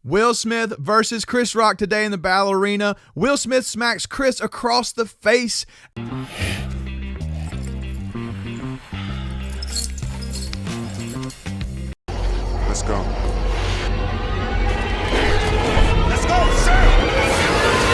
Will Smith versus Chris Rock today in the Battle Arena. Will Smith smacks Chris across the face. Let's go.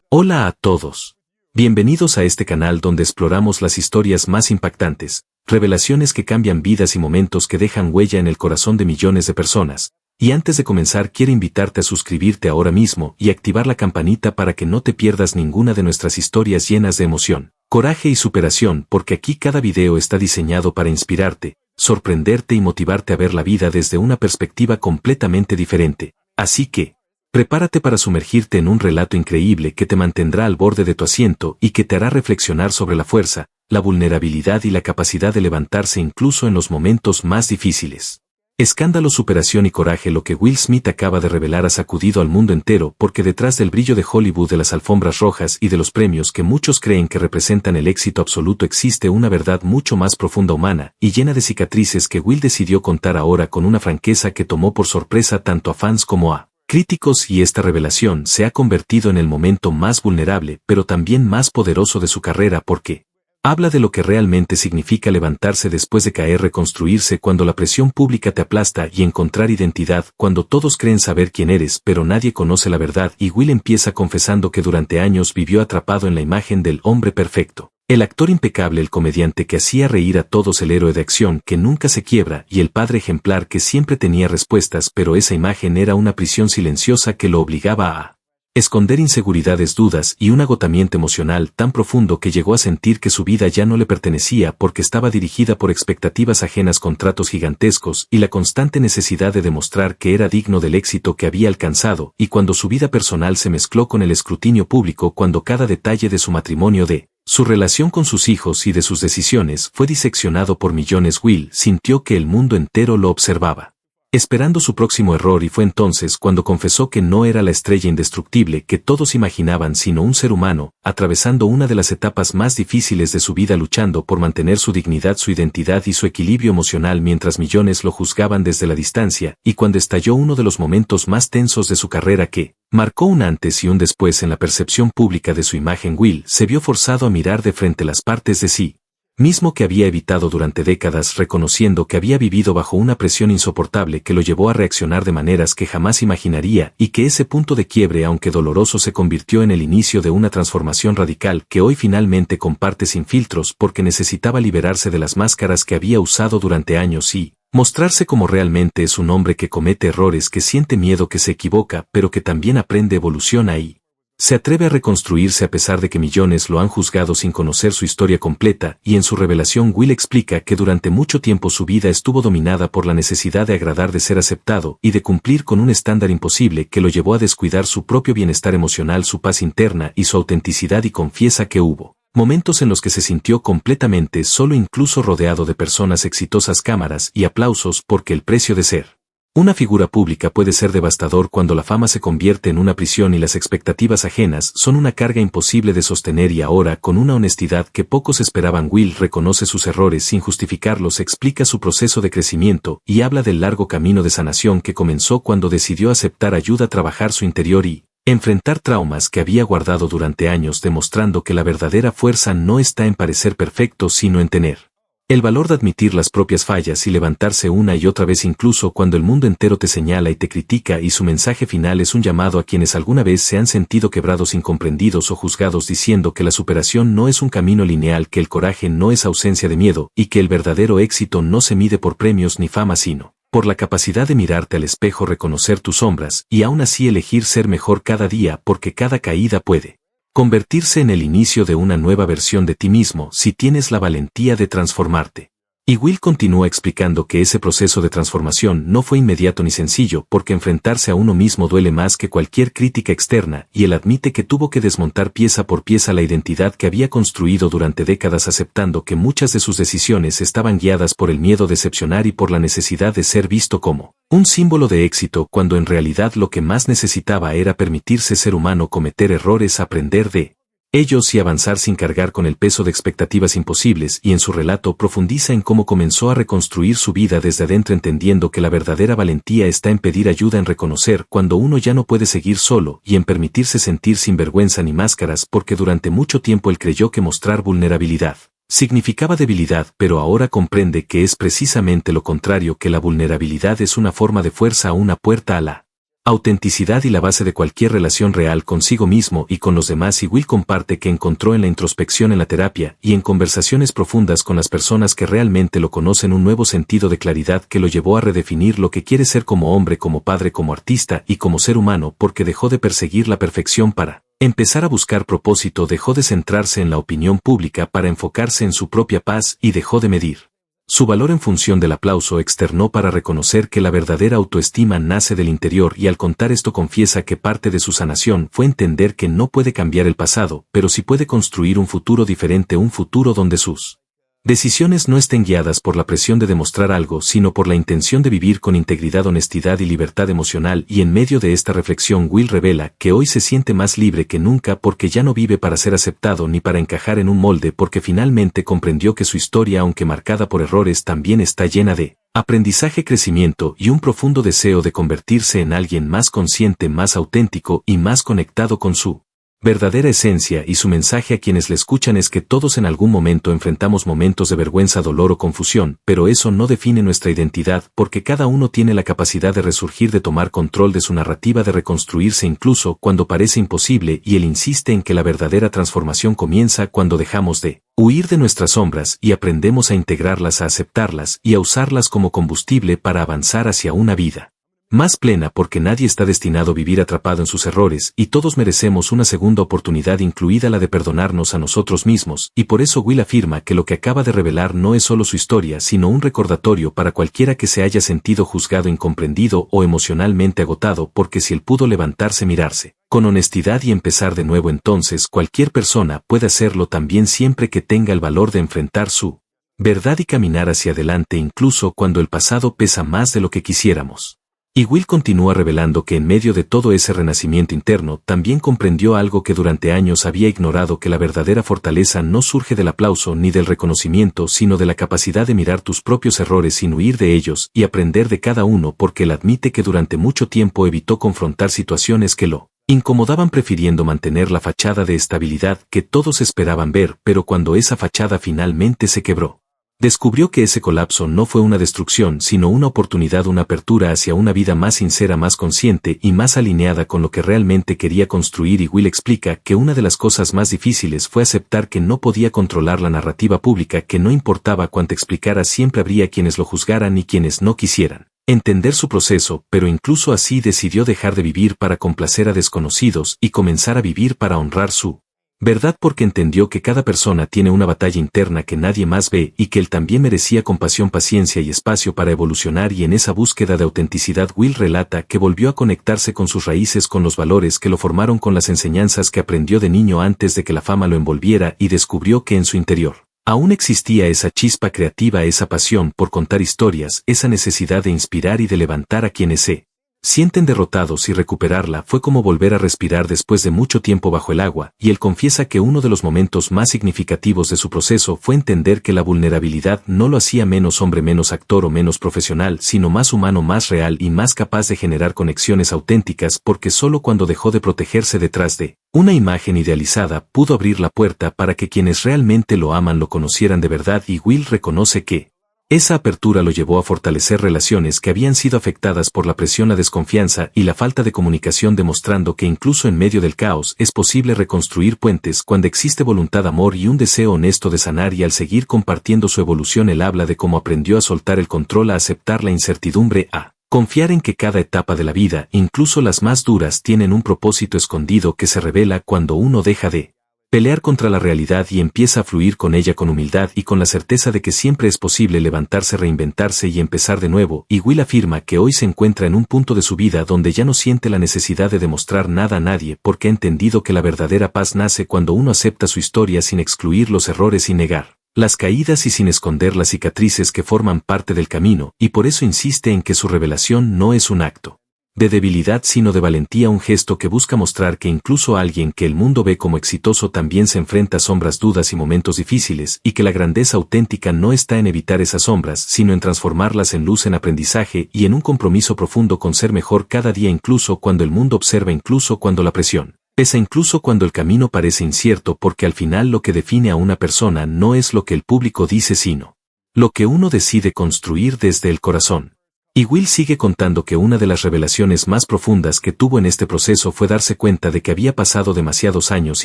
Hola a todos. Bienvenidos a este canal donde exploramos las historias más impactantes, revelaciones que cambian vidas y momentos que dejan huella en el corazón de millones de personas. Y antes de comenzar quiero invitarte a suscribirte ahora mismo y activar la campanita para que no te pierdas ninguna de nuestras historias llenas de emoción, coraje y superación, porque aquí cada video está diseñado para inspirarte, sorprenderte y motivarte a ver la vida desde una perspectiva completamente diferente. Así que, prepárate para sumergirte en un relato increíble que te mantendrá al borde de tu asiento y que te hará reflexionar sobre la fuerza, la vulnerabilidad y la capacidad de levantarse incluso en los momentos más difíciles. Escándalo, superación y coraje. Lo que Will Smith acaba de revelar ha sacudido al mundo entero, porque detrás del brillo de Hollywood, de las alfombras rojas y de los premios que muchos creen que representan el éxito absoluto, existe una verdad mucho más profunda, humana y llena de cicatrices que Will decidió contar ahora con una franqueza que tomó por sorpresa tanto a fans como a críticos, y esta revelación se ha convertido en el momento más vulnerable pero también más poderoso de su carrera, porque habla de lo que realmente significa levantarse después de caer, reconstruirse cuando la presión pública te aplasta y encontrar identidad cuando todos creen saber quién eres pero nadie conoce la verdad. Y Will empieza confesando que durante años vivió atrapado en la imagen del hombre perfecto, el actor impecable, el comediante que hacía reír a todos, el héroe de acción que nunca se quiebra y el padre ejemplar que siempre tenía respuestas, pero esa imagen era una prisión silenciosa que lo obligaba a esconder inseguridades, dudas y un agotamiento emocional tan profundo que llegó a sentir que su vida ya no le pertenecía porque estaba dirigida por expectativas ajenas, contratos gigantescos y la constante necesidad de demostrar que era digno del éxito que había alcanzado. Y cuando su vida personal se mezcló con el escrutinio público, cuando cada detalle de su matrimonio, de su relación con sus hijos y de sus decisiones fue diseccionado por millones, Will sintió que el mundo entero lo observaba, esperando su próximo error, y fue entonces cuando confesó que no era la estrella indestructible que todos imaginaban, sino un ser humano, atravesando una de las etapas más difíciles de su vida, luchando por mantener su dignidad, su identidad y su equilibrio emocional mientras millones lo juzgaban desde la distancia. Y cuando estalló uno de los momentos más tensos de su carrera, que marcó un antes y un después en la percepción pública de su imagen, Will se vio forzado a mirar de frente las partes de sí mismo que había evitado durante décadas, reconociendo que había vivido bajo una presión insoportable que lo llevó a reaccionar de maneras que jamás imaginaría, y que ese punto de quiebre, aunque doloroso, se convirtió en el inicio de una transformación radical que hoy finalmente comparte sin filtros, porque necesitaba liberarse de las máscaras que había usado durante años y mostrarse como realmente es: un hombre que comete errores, que siente miedo, que se equivoca, pero que también aprende, evoluciona y se atreve a reconstruirse a pesar de que millones lo han juzgado sin conocer su historia completa. Y en su revelación, Will explica que durante mucho tiempo su vida estuvo dominada por la necesidad de agradar, de ser aceptado y de cumplir con un estándar imposible que lo llevó a descuidar su propio bienestar emocional, su paz interna y su autenticidad. Y confiesa que hubo momentos en los que se sintió completamente solo, incluso rodeado de personas exitosas, cámaras y aplausos, porque el precio de ser una figura pública puede ser devastador cuando la fama se convierte en una prisión y las expectativas ajenas son una carga imposible de sostener. Y ahora, con una honestidad que pocos esperaban, Will reconoce sus errores sin justificarlos, explica su proceso de crecimiento y habla del largo camino de sanación que comenzó cuando decidió aceptar ayuda, trabajar su interior y enfrentar traumas que había guardado durante años, demostrando que la verdadera fuerza no está en parecer perfecto, sino en tener el valor de admitir las propias fallas y levantarse una y otra vez, incluso cuando el mundo entero te señala y te critica. Y su mensaje final es un llamado a quienes alguna vez se han sentido quebrados, incomprendidos o juzgados, diciendo que la superación no es un camino lineal, que el coraje no es ausencia de miedo y que el verdadero éxito no se mide por premios ni fama, sino por la capacidad de mirarte al espejo, reconocer tus sombras y aún así elegir ser mejor cada día, porque cada caída puede convertirse en el inicio de una nueva versión de ti mismo si tienes la valentía de transformarte. Y Will continúa explicando que ese proceso de transformación no fue inmediato ni sencillo, porque enfrentarse a uno mismo duele más que cualquier crítica externa, y él admite que tuvo que desmontar pieza por pieza la identidad que había construido durante décadas, aceptando que muchas de sus decisiones estaban guiadas por el miedo a decepcionar y por la necesidad de ser visto como un símbolo de éxito, cuando en realidad lo que más necesitaba era permitirse ser humano, cometer errores, aprender de ellos y avanzar sin cargar con el peso de expectativas imposibles, y en su relato profundiza en cómo comenzó a reconstruir su vida desde adentro, entendiendo que la verdadera valentía está en pedir ayuda, en reconocer cuando uno ya no puede seguir solo y en permitirse sentir sin vergüenza ni máscaras, porque durante mucho tiempo él creyó que mostrar vulnerabilidad significaba debilidad, pero ahora comprende que es precisamente lo contrario, que la vulnerabilidad es una forma de fuerza, una puerta a la autenticidad y la base de cualquier relación real consigo mismo y con los demás. Y Will comparte que encontró en la introspección, en la terapia y en conversaciones profundas con las personas que realmente lo conocen un nuevo sentido de claridad que lo llevó a redefinir lo que quiere ser como hombre, como padre, como artista y como ser humano, porque dejó de perseguir la perfección para empezar a buscar propósito, dejó de centrarse en la opinión pública para enfocarse en su propia paz y dejó de medir su valor en función del aplauso externo para reconocer que la verdadera autoestima nace del interior. Y al contar esto confiesa que parte de su sanación fue entender que no puede cambiar el pasado, pero sí puede construir un futuro diferente, un futuro donde sus decisiones no estén guiadas por la presión de demostrar algo, sino por la intención de vivir con integridad, honestidad y libertad emocional. Y en medio de esta reflexión, Will revela que hoy se siente más libre que nunca, porque ya no vive para ser aceptado ni para encajar en un molde, porque finalmente comprendió que su historia, aunque marcada por errores, también está llena de aprendizaje, crecimiento y un profundo deseo de convertirse en alguien más consciente, más auténtico y más conectado con su verdadera esencia. Y su mensaje a quienes le escuchan es que todos en algún momento enfrentamos momentos de vergüenza, dolor o confusión, pero eso no define nuestra identidad, porque cada uno tiene la capacidad de resurgir, de tomar control de su narrativa, de reconstruirse incluso cuando parece imposible. Y él insiste en que la verdadera transformación comienza cuando dejamos de huir de nuestras sombras y aprendemos a integrarlas, a aceptarlas y a usarlas como combustible para avanzar hacia una vida más plena, porque nadie está destinado a vivir atrapado en sus errores y todos merecemos una segunda oportunidad, incluida la de perdonarnos a nosotros mismos. Y por eso Will afirma que lo que acaba de revelar no es solo su historia, sino un recordatorio para cualquiera que se haya sentido juzgado, incomprendido o emocionalmente agotado, porque si él pudo levantarse, mirarse con honestidad y empezar de nuevo, entonces cualquier persona puede hacerlo también, siempre que tenga el valor de enfrentar su verdad y caminar hacia adelante, incluso cuando el pasado pesa más de lo que quisiéramos. Y Will continúa revelando que en medio de todo ese renacimiento interno también comprendió algo que durante años había ignorado, que la verdadera fortaleza no surge del aplauso ni del reconocimiento, sino de la capacidad de mirar tus propios errores sin huir de ellos y aprender de cada uno, porque él admite que durante mucho tiempo evitó confrontar situaciones que lo incomodaban, prefiriendo mantener la fachada de estabilidad que todos esperaban ver, pero cuando esa fachada finalmente se quebró, descubrió que ese colapso no fue una destrucción, sino una oportunidad, una apertura hacia una vida más sincera, más consciente y más alineada con lo que realmente quería construir. Y Will explica que una de las cosas más difíciles fue aceptar que no podía controlar la narrativa pública, que no importaba cuánto explicara, siempre habría quienes lo juzgaran y quienes no quisieran entender su proceso, pero incluso así decidió dejar de vivir para complacer a desconocidos y comenzar a vivir para honrar su verdad, porque entendió que cada persona tiene una batalla interna que nadie más ve y que él también merecía compasión, paciencia y espacio para evolucionar. Y en esa búsqueda de autenticidad, Will relata que volvió a conectarse con sus raíces, con los valores que lo formaron, con las enseñanzas que aprendió de niño antes de que la fama lo envolviera, y descubrió que en su interior aún existía esa chispa creativa, esa pasión por contar historias, esa necesidad de inspirar y de levantar a quienes se sienten derrotados, y recuperarla fue como volver a respirar después de mucho tiempo bajo el agua. Y él confiesa que uno de los momentos más significativos de su proceso fue entender que la vulnerabilidad no lo hacía menos hombre, menos actor o menos profesional, sino más humano, más real y más capaz de generar conexiones auténticas, porque solo cuando dejó de protegerse detrás de una imagen idealizada pudo abrir la puerta para que quienes realmente lo aman lo conocieran de verdad. Y Will reconoce que esa apertura lo llevó a fortalecer relaciones que habían sido afectadas por la presión, la desconfianza y la falta de comunicación, demostrando que incluso en medio del caos es posible reconstruir puentes cuando existe voluntad, amor y un deseo honesto de sanar. Y al seguir compartiendo su evolución, él habla de cómo aprendió a soltar el control, a aceptar la incertidumbre, a confiar en que cada etapa de la vida, incluso las más duras, tienen un propósito escondido que se revela cuando uno deja de pelear contra la realidad y empieza a fluir con ella con humildad y con la certeza de que siempre es posible levantarse, reinventarse y empezar de nuevo. Y Will afirma que hoy se encuentra en un punto de su vida donde ya no siente la necesidad de demostrar nada a nadie, porque ha entendido que la verdadera paz nace cuando uno acepta su historia sin excluir los errores, sin negar las caídas y sin esconder las cicatrices que forman parte del camino. Y por eso insiste en que su revelación no es un acto de debilidad sino de valentía, un gesto que busca mostrar que incluso alguien que el mundo ve como exitoso también se enfrenta a sombras, dudas y momentos difíciles, y que la grandeza auténtica no está en evitar esas sombras, sino en transformarlas en luz, en aprendizaje y en un compromiso profundo con ser mejor cada día, incluso cuando el mundo observa, incluso cuando la presión pesa, incluso cuando el camino parece incierto, porque al final lo que define a una persona no es lo que el público dice, sino lo que uno decide construir desde el corazón. Y Will sigue contando que una de las revelaciones más profundas que tuvo en este proceso fue darse cuenta de que había pasado demasiados años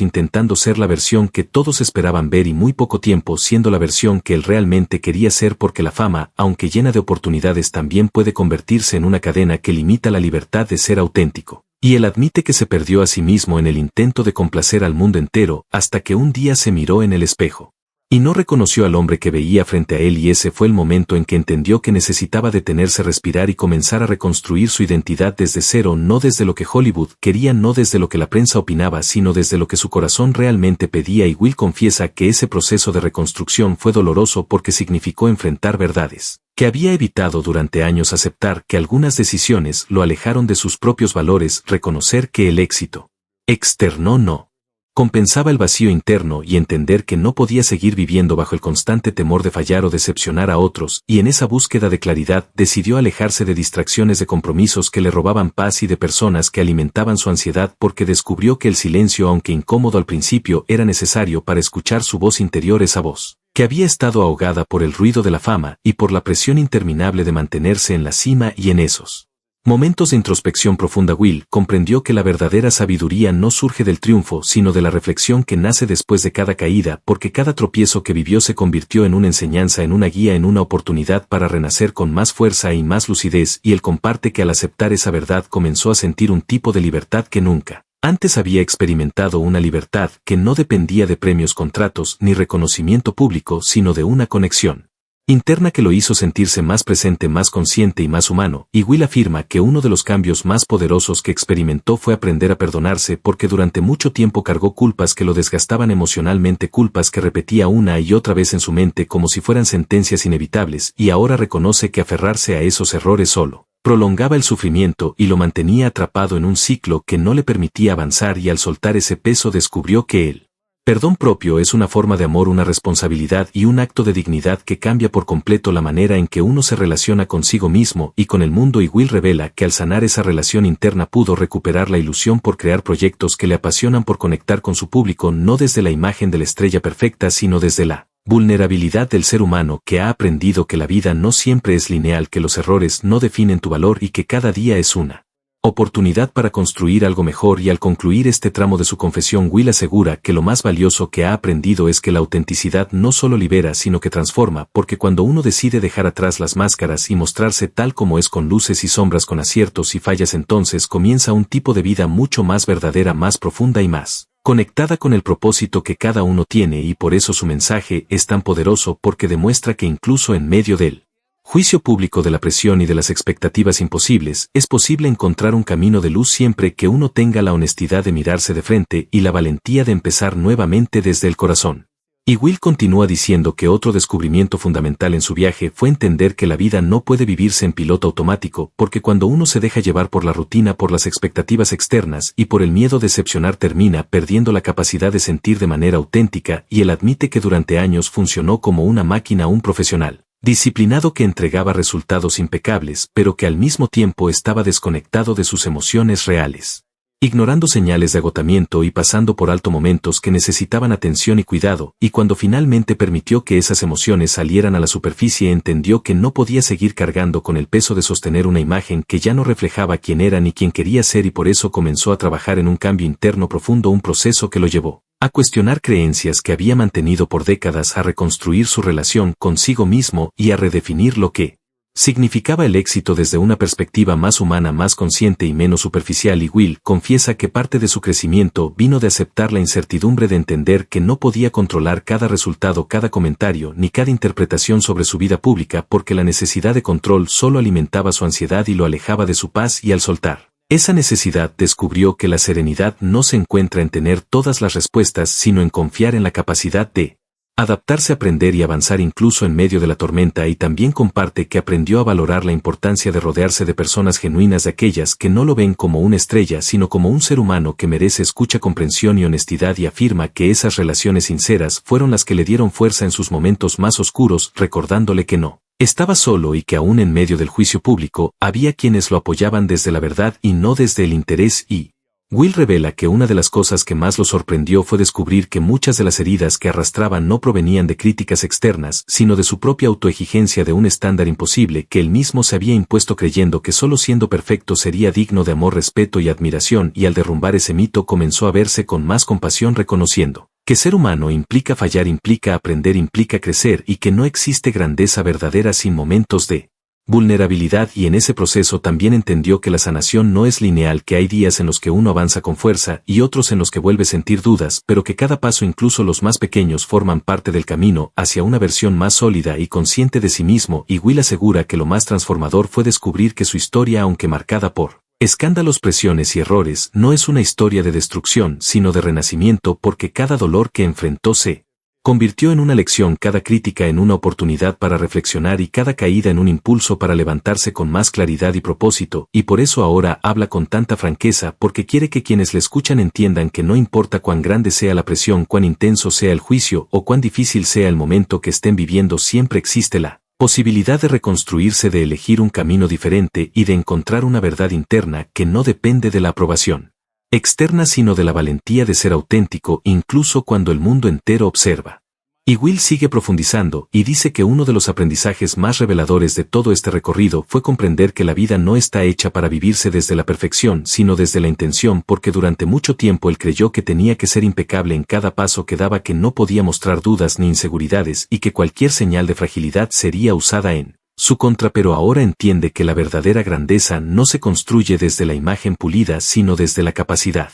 intentando ser la versión que todos esperaban ver y muy poco tiempo siendo la versión que él realmente quería ser, porque la fama, aunque llena de oportunidades, también puede convertirse en una cadena que limita la libertad de ser auténtico. Y él admite que se perdió a sí mismo en el intento de complacer al mundo entero, hasta que un día se miró en el espejo y no reconoció al hombre que veía frente a él, y ese fue el momento en que entendió que necesitaba detenerse, respirar y comenzar a reconstruir su identidad desde cero, no desde lo que Hollywood quería, no desde lo que la prensa opinaba, sino desde lo que su corazón realmente pedía. Y Will confiesa que ese proceso de reconstrucción fue doloroso porque significó enfrentar verdades que había evitado durante años, aceptar que algunas decisiones lo alejaron de sus propios valores, reconocer que el éxito externo no compensaba el vacío interno y entender que no podía seguir viviendo bajo el constante temor de fallar o decepcionar a otros, y en esa búsqueda de claridad decidió alejarse de distracciones, de compromisos que le robaban paz y de personas que alimentaban su ansiedad, porque descubrió que el silencio, aunque incómodo al principio, era necesario para escuchar su voz interior, esa voz que había estado ahogada por el ruido de la fama y por la presión interminable de mantenerse en la cima. Y en esos momentos de introspección profunda, Will comprendió que la verdadera sabiduría no surge del triunfo, sino de la reflexión que nace después de cada caída, porque cada tropiezo que vivió se convirtió en una enseñanza, en una guía, en una oportunidad para renacer con más fuerza y más lucidez. Y él comparte que al aceptar esa verdad comenzó a sentir un tipo de libertad que nunca antes había experimentado, una libertad que no dependía de premios, contratos ni reconocimiento público, sino de una conexión interna que lo hizo sentirse más presente, más consciente y más humano. Y Will afirma que uno de los cambios más poderosos que experimentó fue aprender a perdonarse, porque durante mucho tiempo cargó culpas que lo desgastaban emocionalmente, culpas que repetía una y otra vez en su mente como si fueran sentencias inevitables, y ahora reconoce que aferrarse a esos errores solo prolongaba el sufrimiento y lo mantenía atrapado en un ciclo que no le permitía avanzar. Y al soltar ese peso descubrió que él perdón propio es una forma de amor, una responsabilidad y un acto de dignidad que cambia por completo la manera en que uno se relaciona consigo mismo y con el mundo. Y Will revela que al sanar esa relación interna pudo recuperar la ilusión por crear proyectos que le apasionan, por conectar con su público no desde la imagen de la estrella perfecta, sino desde la vulnerabilidad del ser humano que ha aprendido que la vida no siempre es lineal, que los errores no definen tu valor y que cada día es una oportunidad para construir algo mejor. Y al concluir este tramo de su confesión, Will asegura que lo más valioso que ha aprendido es que la autenticidad no solo libera sino que transforma, porque cuando uno decide dejar atrás las máscaras y mostrarse tal como es, con luces y sombras, con aciertos y fallas, entonces comienza un tipo de vida mucho más verdadera, más profunda y más conectada con el propósito que cada uno tiene. Y por eso su mensaje es tan poderoso, porque demuestra que incluso en medio del juicio público, de la presión y de las expectativas imposibles, es posible encontrar un camino de luz siempre que uno tenga la honestidad de mirarse de frente y la valentía de empezar nuevamente desde el corazón. Y Will continúa diciendo que otro descubrimiento fundamental en su viaje fue entender que la vida no puede vivirse en piloto automático, porque cuando uno se deja llevar por la rutina, por las expectativas externas y por el miedo a decepcionar, termina perdiendo la capacidad de sentir de manera auténtica. Y él admite que durante años funcionó como una máquina, un profesional disciplinado que entregaba resultados impecables, pero que al mismo tiempo estaba desconectado de sus emociones reales, ignorando señales de agotamiento y pasando por alto momentos que necesitaban atención y cuidado. Y cuando finalmente permitió que esas emociones salieran a la superficie, entendió que no podía seguir cargando con el peso de sostener una imagen que ya no reflejaba quién era ni quién quería ser, y por eso comenzó a trabajar en un cambio interno profundo, un proceso que lo llevó a cuestionar creencias que había mantenido por décadas, a reconstruir su relación consigo mismo y a redefinir lo que significaba el éxito desde una perspectiva más humana, más consciente y menos superficial. Y Will confiesa que parte de su crecimiento vino de aceptar la incertidumbre, de entender que no podía controlar cada resultado, cada comentario ni cada interpretación sobre su vida pública, porque la necesidad de control solo alimentaba su ansiedad y lo alejaba de su paz. Y al soltar esa necesidad, descubrió que la serenidad no se encuentra en tener todas las respuestas, sino en confiar en la capacidad de adaptarse, aprender y avanzar incluso en medio de la tormenta, y también comparte que aprendió a valorar la importancia de rodearse de personas genuinas, de aquellas que no lo ven como una estrella sino como un ser humano que merece escucha, comprensión y honestidad, y afirma que esas relaciones sinceras fueron las que le dieron fuerza en sus momentos más oscuros, recordándole que no estaba solo y que aún en medio del juicio público había quienes lo apoyaban desde la verdad y no desde el interés. Y Will revela que una de las cosas que más lo sorprendió fue descubrir que muchas de las heridas que arrastraba no provenían de críticas externas, sino de su propia autoexigencia, de un estándar imposible que él mismo se había impuesto, creyendo que solo siendo perfecto sería digno de amor, respeto y admiración, y al derrumbar ese mito comenzó a verse con más compasión, reconociendo que ser humano implica fallar, implica aprender, implica crecer, y que no existe grandeza verdadera sin momentos de vulnerabilidad. Y en ese proceso también entendió que la sanación no es lineal, que hay días en los que uno avanza con fuerza y otros en los que vuelve a sentir dudas, pero que cada paso, incluso los más pequeños, forman parte del camino hacia una versión más sólida y consciente de sí mismo. Y Will asegura que lo más transformador fue descubrir que su historia, aunque marcada por escándalos, presiones y errores, no es una historia de destrucción sino de renacimiento, porque cada dolor que enfrentó se convirtió en una lección, cada crítica en una oportunidad para reflexionar y cada caída en un impulso para levantarse con más claridad y propósito. Y por eso ahora habla con tanta franqueza, porque quiere que quienes le escuchan entiendan que no importa cuán grande sea la presión, cuán intenso sea el juicio o cuán difícil sea el momento que estén viviendo, siempre existe la posibilidad de reconstruirse, de elegir un camino diferente y de encontrar una verdad interna que no depende de la aprobación externa sino de la valentía de ser auténtico, incluso cuando el mundo entero observa. Y Will sigue profundizando y dice que uno de los aprendizajes más reveladores de todo este recorrido fue comprender que la vida no está hecha para vivirse desde la perfección sino desde la intención, porque durante mucho tiempo él creyó que tenía que ser impecable en cada paso que daba, que no podía mostrar dudas ni inseguridades y que cualquier señal de fragilidad sería usada en su contra, pero ahora entiende que la verdadera grandeza no se construye desde la imagen pulida sino desde la capacidad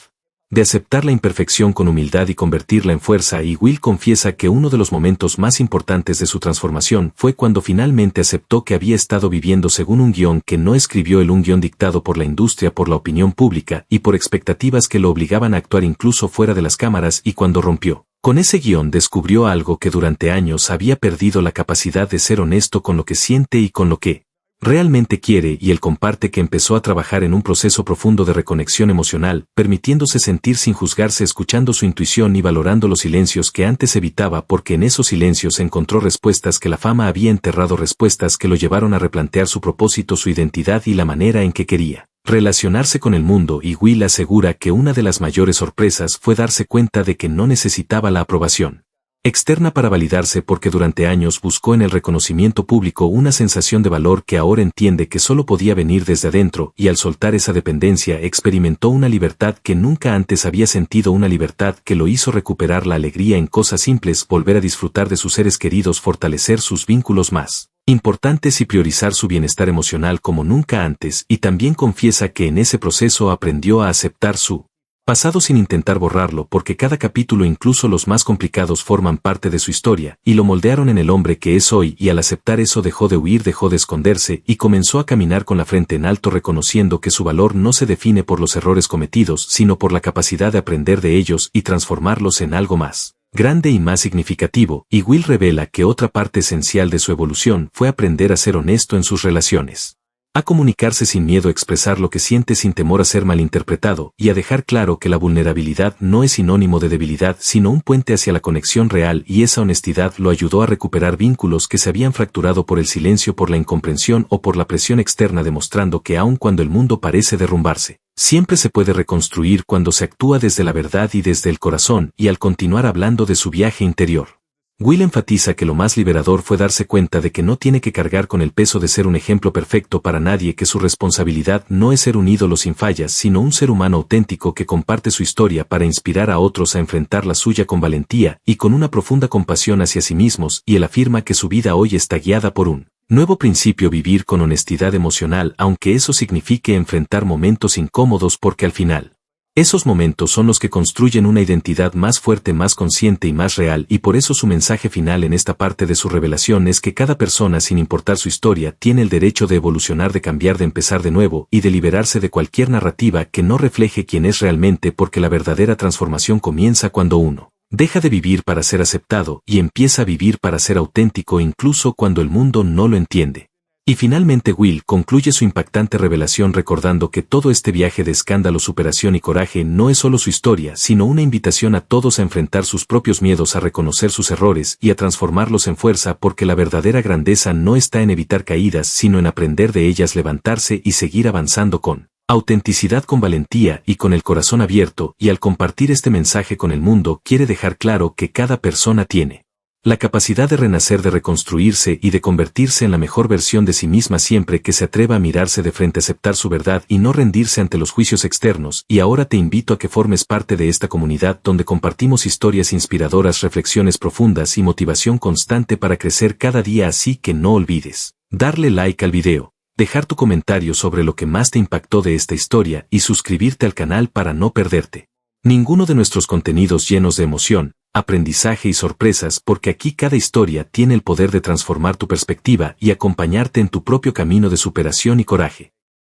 de aceptar la imperfección con humildad y convertirla en fuerza. Y Will confiesa que uno de los momentos más importantes de su transformación fue cuando finalmente aceptó que había estado viviendo según un guión que no escribió él, un guión dictado por la industria, por la opinión pública y por expectativas que lo obligaban a actuar incluso fuera de las cámaras. Y cuando rompió con ese guión, descubrió algo que durante años había perdido: la capacidad de ser honesto con lo que siente y con lo que realmente quiere. Y él comparte que empezó a trabajar en un proceso profundo de reconexión emocional, permitiéndose sentir sin juzgarse, escuchando su intuición y valorando los silencios que antes evitaba, porque en esos silencios encontró respuestas que la fama había enterrado, respuestas que lo llevaron a replantear su propósito, su identidad y la manera en que quería relacionarse con el mundo. Y Will asegura que una de las mayores sorpresas fue darse cuenta de que no necesitaba la aprobación externa para validarse, porque durante años buscó en el reconocimiento público una sensación de valor que ahora entiende que solo podía venir desde adentro, y al soltar esa dependencia experimentó una libertad que nunca antes había sentido, una libertad que lo hizo recuperar la alegría en cosas simples, volver a disfrutar de sus seres queridos, fortalecer sus vínculos más importantes y priorizar su bienestar emocional como nunca antes. Y también confiesa que en ese proceso aprendió a aceptar su pasado sin intentar borrarlo, porque cada capítulo, incluso los más complicados, forman parte de su historia y lo moldearon en el hombre que es hoy. Y al aceptar eso dejó de huir, dejó de esconderse y comenzó a caminar con la frente en alto, reconociendo que su valor no se define por los errores cometidos sino por la capacidad de aprender de ellos y transformarlos en algo más grande y más significativo. Y Will revela que otra parte esencial de su evolución fue aprender a ser honesto en sus relaciones, a comunicarse sin miedo, a expresar lo que siente sin temor a ser malinterpretado, y a dejar claro que la vulnerabilidad no es sinónimo de debilidad sino un puente hacia la conexión real. Y esa honestidad lo ayudó a recuperar vínculos que se habían fracturado por el silencio, por la incomprensión o por la presión externa, demostrando que aun cuando el mundo parece derrumbarse, siempre se puede reconstruir cuando se actúa desde la verdad y desde el corazón. Y al continuar hablando de su viaje interior, Will enfatiza que lo más liberador fue darse cuenta de que no tiene que cargar con el peso de ser un ejemplo perfecto para nadie, que su responsabilidad no es ser un ídolo sin fallas sino un ser humano auténtico que comparte su historia para inspirar a otros a enfrentar la suya con valentía y con una profunda compasión hacia sí mismos. Y él afirma que su vida hoy está guiada por un nuevo principio: vivir con honestidad emocional, aunque eso signifique enfrentar momentos incómodos, porque al final esos momentos son los que construyen una identidad más fuerte, más consciente y más real. Y por eso su mensaje final en esta parte de su revelación es que cada persona, sin importar su historia, tiene el derecho de evolucionar, de cambiar, de empezar de nuevo y de liberarse de cualquier narrativa que no refleje quién es realmente, porque la verdadera transformación comienza cuando uno Deja de vivir para ser aceptado y empieza a vivir para ser auténtico incluso cuando el mundo no lo entiende. Y finalmente Will concluye su impactante revelación recordando que todo este viaje de escándalo, superación y coraje no es solo su historia, sino una invitación a todos a enfrentar sus propios miedos, a reconocer sus errores y a transformarlos en fuerza, porque la verdadera grandeza no está en evitar caídas, sino en aprender de ellas, levantarse y seguir avanzando con autenticidad, con valentía y con el corazón abierto. Y al compartir este mensaje con el mundo, quiere dejar claro que cada persona tiene la capacidad de renacer, de reconstruirse y de convertirse en la mejor versión de sí misma siempre que se atreva a mirarse de frente, aceptar su verdad y no rendirse ante los juicios externos. Y ahora te invito a que formes parte de esta comunidad donde compartimos historias inspiradoras, reflexiones profundas y motivación constante para crecer cada día, así que no olvides darle like al video, dejar tu comentario sobre lo que más te impactó de esta historia y suscribirte al canal para no perderte ninguno de nuestros contenidos llenos de emoción, aprendizaje y sorpresas, porque aquí cada historia tiene el poder de transformar tu perspectiva y acompañarte en tu propio camino de superación y coraje.